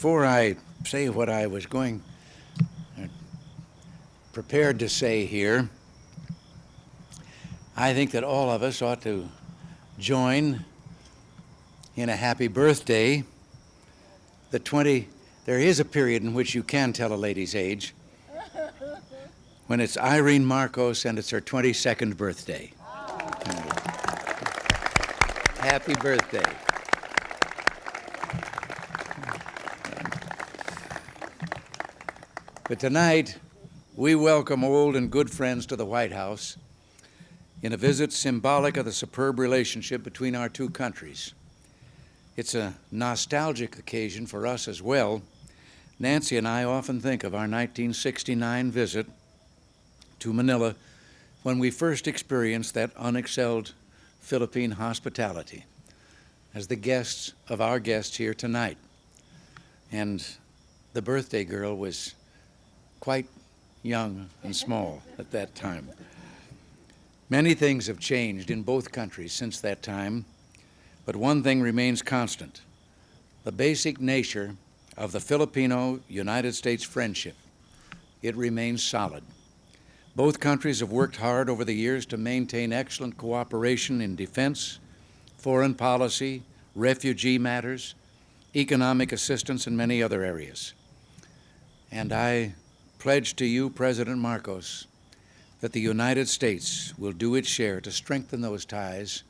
Before I say what I was prepared to say here, I think that all of us ought to join in a happy birthday. There is a period in which you can tell a lady's age, when it's Irene Marcos and it's her 22nd birthday. Happy birthday. But tonight, we welcome old and good friends to the White House in a visit symbolic of the superb relationship between our two countries. It's a nostalgic occasion for us as well. Nancy and I often think of our 1969 visit to Manila when we first experienced that unexcelled Philippine hospitality as the guests of our guests here tonight. And the birthday girl was quite young and small at that time. Many things have changed in both countries since that time, but one thing remains constant: the basic nature of the Filipino-United States friendship. It remains solid. Both countries have worked hard over the years to maintain excellent cooperation in defense, foreign policy, refugee matters, economic assistance, and many other areas. And I pledge to you, President Marcos, that the United States will do its share to strengthen those ties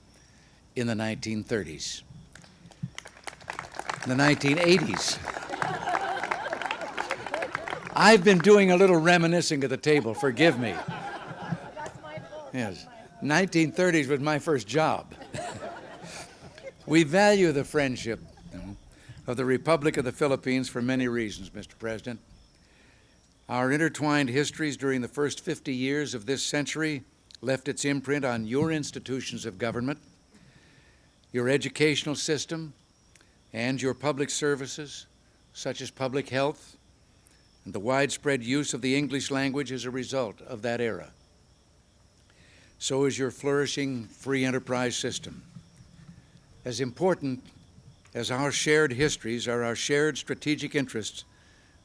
in the 1930s, the 1980s. I've been doing a little reminiscing at the table, forgive me. That's my fault. Yes, 1930s was my first job. We value the friendship of the Republic of the Philippines for many reasons, Mr. President. Our intertwined histories during the first 50 years of this century left its imprint on your institutions of government, your educational system, and your public services, such as public health, and the widespread use of the English language as a result of that era. So is your flourishing free enterprise system. As important as our shared histories are our shared strategic interests,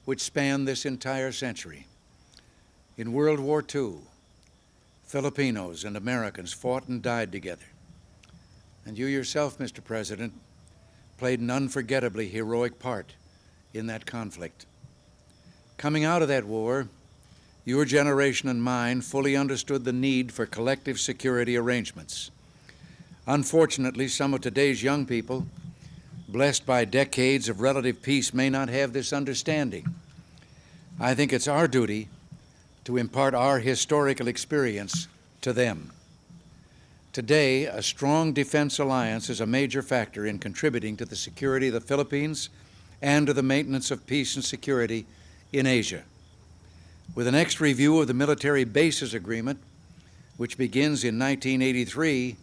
which span this entire century. In World War II, Filipinos and Americans fought and died together. And you yourself, Mr. President, played an unforgettably heroic part in that conflict. Coming out of that war, your generation and mine fully understood the need for collective security arrangements. Unfortunately, some of today's young people, blessed by decades of relative peace, may not have this understanding. I think it's our duty to impart our historical experience to them. Today, a strong defense alliance is a major factor in contributing to the security of the Philippines and to the maintenance of peace and security in Asia. With the next review of the military bases agreement, which begins in 1983,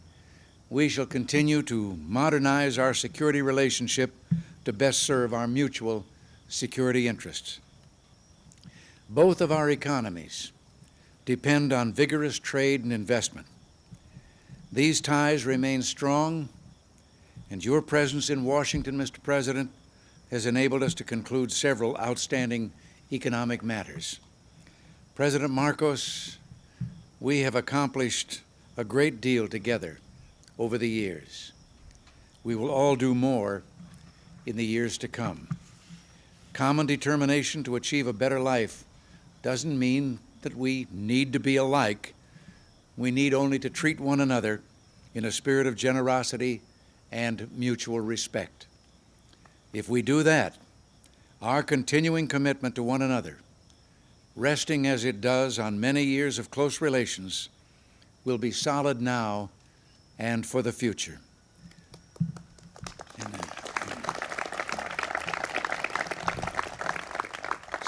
we shall continue to modernize our security relationship to best serve our mutual security interests. Both of our economies depend on vigorous trade and investment. These ties remain strong, and your presence in Washington, Mr. President, has enabled us to conclude several outstanding economic matters. President Marcos, we have accomplished a great deal together over the years. We will all do more in the years to come. Common determination to achieve a better life doesn't mean that we need to be alike. We need only to treat one another in a spirit of generosity and mutual respect. If we do that, our continuing commitment to one another, resting as it does on many years of close relations, will be solid now and for the future. Amen.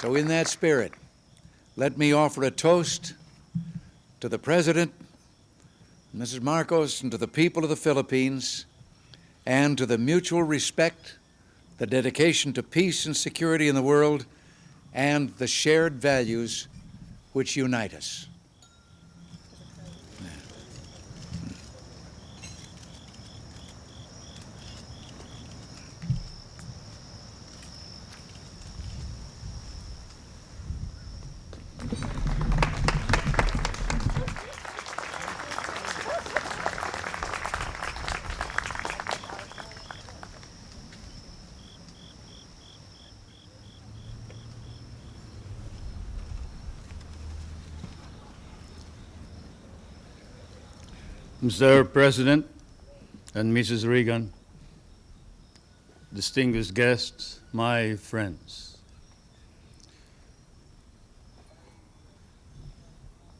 So in that spirit, let me offer a toast to the President, Mrs. Marcos, and to the people of the Philippines, and to the mutual respect, the dedication to peace and security in the world, and the shared values which unite us. Mr. President and Mrs. Reagan, distinguished guests, my friends,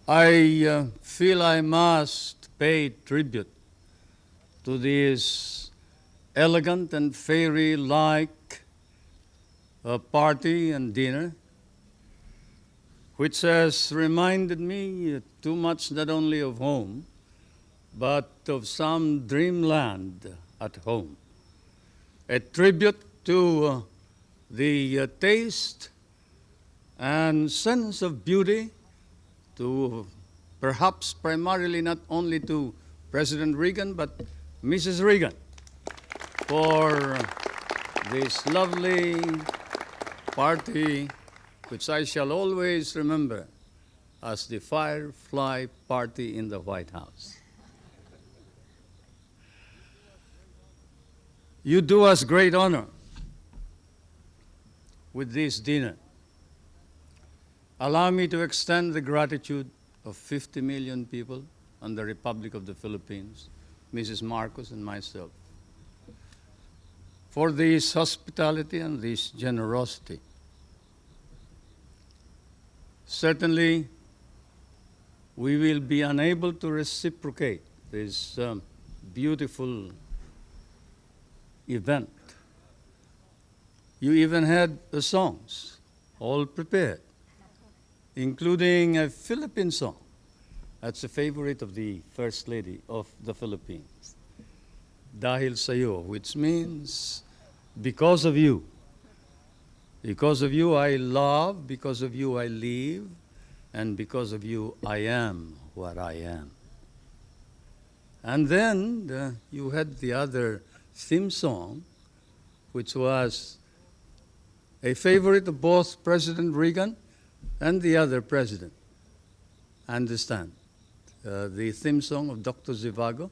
I feel I must pay tribute to this elegant and fairy-like party and dinner, which has reminded me too much not only of home, but of some dreamland at home. A tribute to the taste and sense of beauty, to perhaps primarily not only to President Reagan, but Mrs. Reagan, for this lovely party, which I shall always remember as the Firefly Party in the White House. You do us great honor with this dinner. Allow me to extend the gratitude of 50 million people in the Republic of the Philippines, Mrs. Marcos and myself, for this hospitality and this generosity. Certainly, we will be unable to reciprocate this beautiful event. You even had the songs all prepared, including a Philippine song. That's a favorite of the First Lady of the Philippines, Dahil Sa'yo, which means because of you. Because of you I love, because of you I live, and because of you I am what I am. And then you had the other theme song, which was a favorite of both President Reagan and the other president. Understand? The theme song of Dr. Zhivago,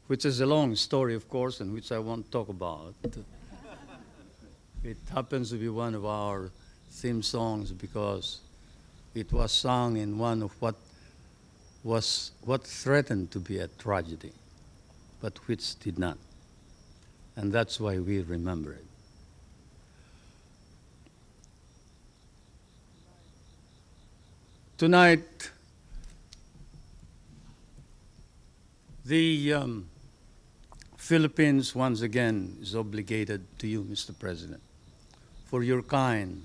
which is a long story, of course, and which I won't talk about. It happens to be one of our theme songs because it was sung in one of what threatened to be a tragedy, but which did not. And that's why we remember it. Tonight, the Philippines once again is obligated to you, Mr. President, for your kind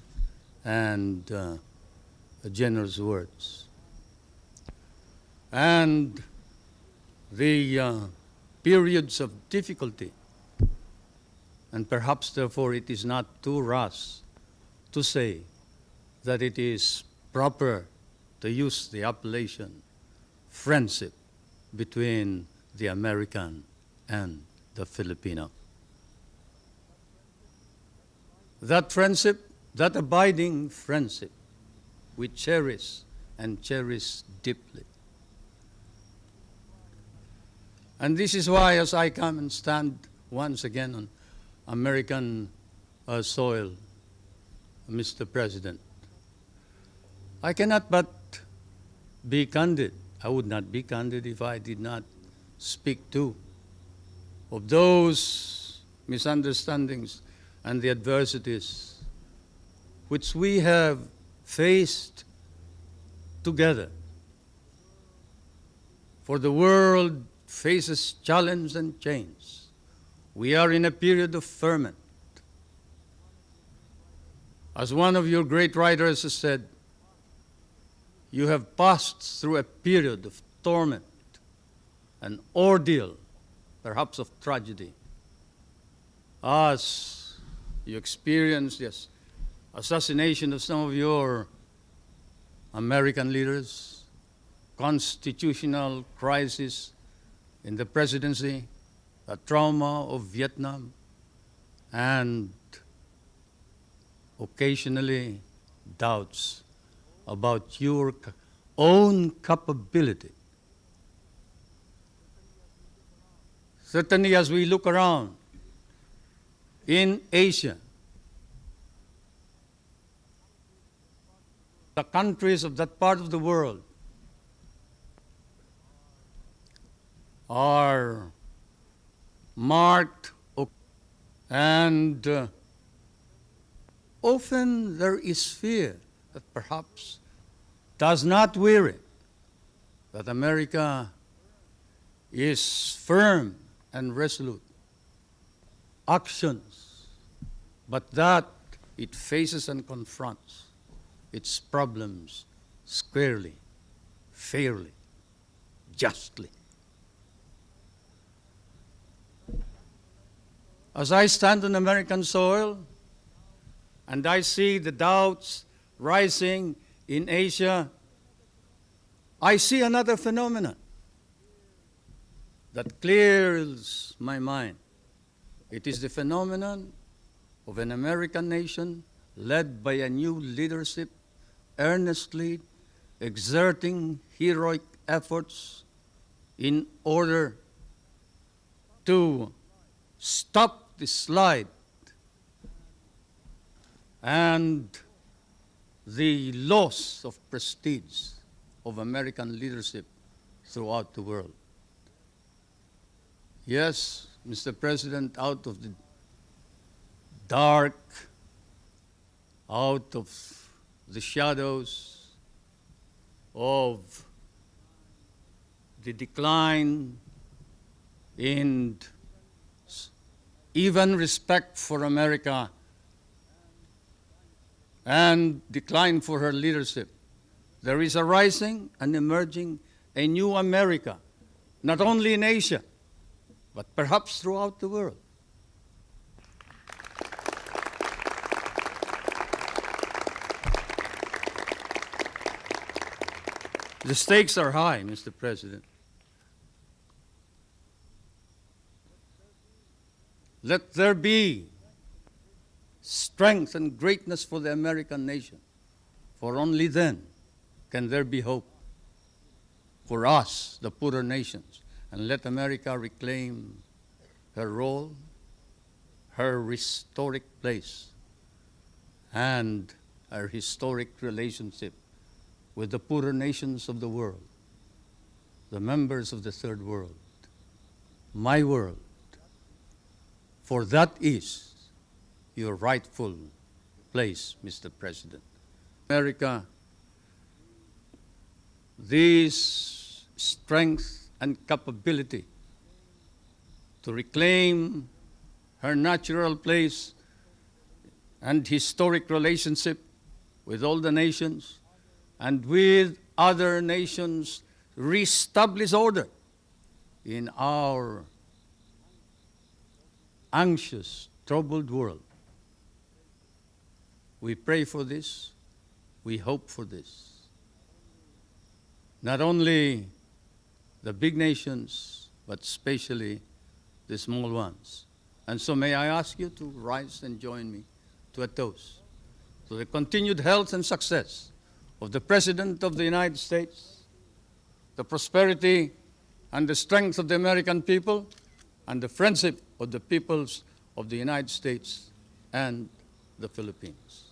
and generous words. And the periods of difficulty, and perhaps therefore it is not too rash to say that it is proper to use the appellation friendship between the American and the Filipino. That friendship, that abiding friendship, we cherish and cherish deeply. And this is why, as I come and stand once again on American soil, Mr. President, I cannot but be candid. I would not be candid if I did not speak too of those misunderstandings and the adversities which we have faced together. For the world faces challenge and change. We are in a period of ferment. As one of your great writers has said, you have passed through a period of torment, an ordeal, perhaps of tragedy, as you experienced the assassination of some of your American leaders, constitutional crisis in the presidency, the trauma of Vietnam, and occasionally doubts about your own capability. Certainly, as we look around in Asia, the countries of that part of the world are marked, and often there is fear that perhaps does not weary, that America is firm and resolute. Actions, but that it faces and confronts its problems squarely, fairly, justly. As I stand on American soil and I see the doubts rising in Asia, I see another phenomenon that clears my mind. It is the phenomenon of an American nation led by a new leadership, earnestly exerting heroic efforts in order to stop the slide and the loss of prestige of American leadership throughout the world. Yes, Mr. President, out of the dark, out of the shadows of the decline in even respect for America and decline for her leadership, there is a rising and emerging a new America, not only in Asia, but perhaps throughout the world. The stakes are high, Mr. President. Let there be strength and greatness for the American nation, for only then can there be hope for us, the poorer nations, and let America reclaim her role, her historic place, and her historic relationship with the poorer nations of the world, the members of the third world, my world, for that is your rightful place, Mr. President. America, this strength and capability to reclaim her natural place and historic relationship with all the nations and with other nations, reestablish order in our anxious, troubled world. We pray for this, we hope for this. Not only the big nations, but especially the small ones. And so may I ask you to rise and join me to a toast to the continued health and success of the President of the United States, the prosperity and the strength of the American people, and the friendship of the peoples of the United States and the Philippines.